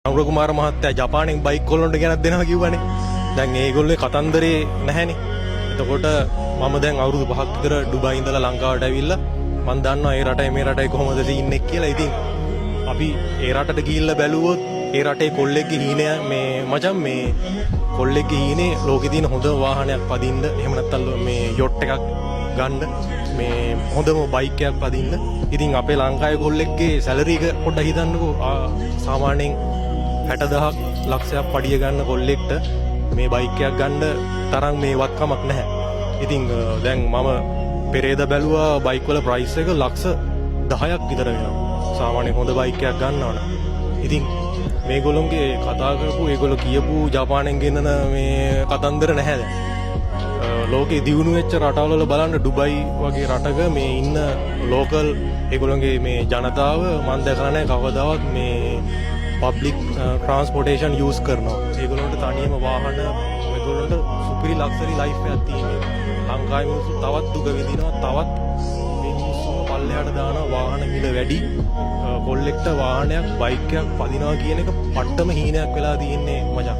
අනුර කුමාර මහත්තයා ජපානයෙන් බයික් කොල්ලොන්ට ගෙනත් දෙනවා කිව්වනේ. දැන් ඒගොල්ලෝ කතන්දරේ නැහැනේ. එතකොට මම දැන් අවුරුදු 5ක් විතර ඩුබායි ඉඳලා ලංකාවට ඇවිල්ලා මම දන්නවා ඒ රටේ මේ රටේ කොහොමද සීන් එක කියලා. ඉතින් අපි ඒ රටට ගිහිල්ලා බැලුවොත් ඒ රටේ කොල්ලෙක්ගේ හීනය මේ මචං මේ කොල්ලෙක්ගේ හීනේ ලෝකේ තියෙන හොඳ වාහනයක් පදින්න එහෙම නැත්නම් මේ යොට් එකක් ගන්න මේ හොඳම බයික් එකක් පදින්න. ඉතින් අපේ ලංකාවේ කොල්ලෙක්ගේ සැලරි එක පොඩ්ඩක් හිතන්නකෝ. සාමාන්‍යයෙන් 60000ක් ලක්ෂයක් පඩිය ගන්න කොල්ලෙක්ට මේ බයික් එකක් ගන්න තරම් මේ වත්කමක් නැහැ. ඉතින් දැන් මම පෙරේද බැලුවා බයික් වල ප්‍රයිස් එක ලක්ෂ 10ක් විතර වෙනවා. සාමාන්‍ය හොඳ බයික් එකක් ගන්නවා නම්. ඉතින් මේගොල්ලෝගේ කතා කරපු ඒගොල්ලෝ කියපු ජපානයෙන් ගෙනන මේ කතන්දර නැහැ දැන්. ලෝකේ දියුණු වෙච්ච රටවල බලන්න ඩුබයි වගේ රටක මේ ඉන්න ලෝකල් ඒගොල්ලෝගේ මේ ජනතාව මම දැකලා නැහැ කවදාවත් මේ පබ්ලික් ට්‍රාන්ස්පෝර්ටේෂන් යූස් කරනවා. ඒගොල්ලන්ට තනියම වාහන ඒගොල්ලන්ට සුපිරි ලක්සරි ලයිෆ් එකක් තියෙනවා. ලංකාවේ මිනිස්සු තවත් දුක විඳිනවා. තවත් මේ මිනිස්සුම පල්ලෙහාට දාන වාහන මිල වැඩි. කොල්ලෙක්ට වාහනයක් බයික් එකක් පදිනවා කියන එක පට්ටම හීනයක් වෙලා තියෙන්නේ මචං.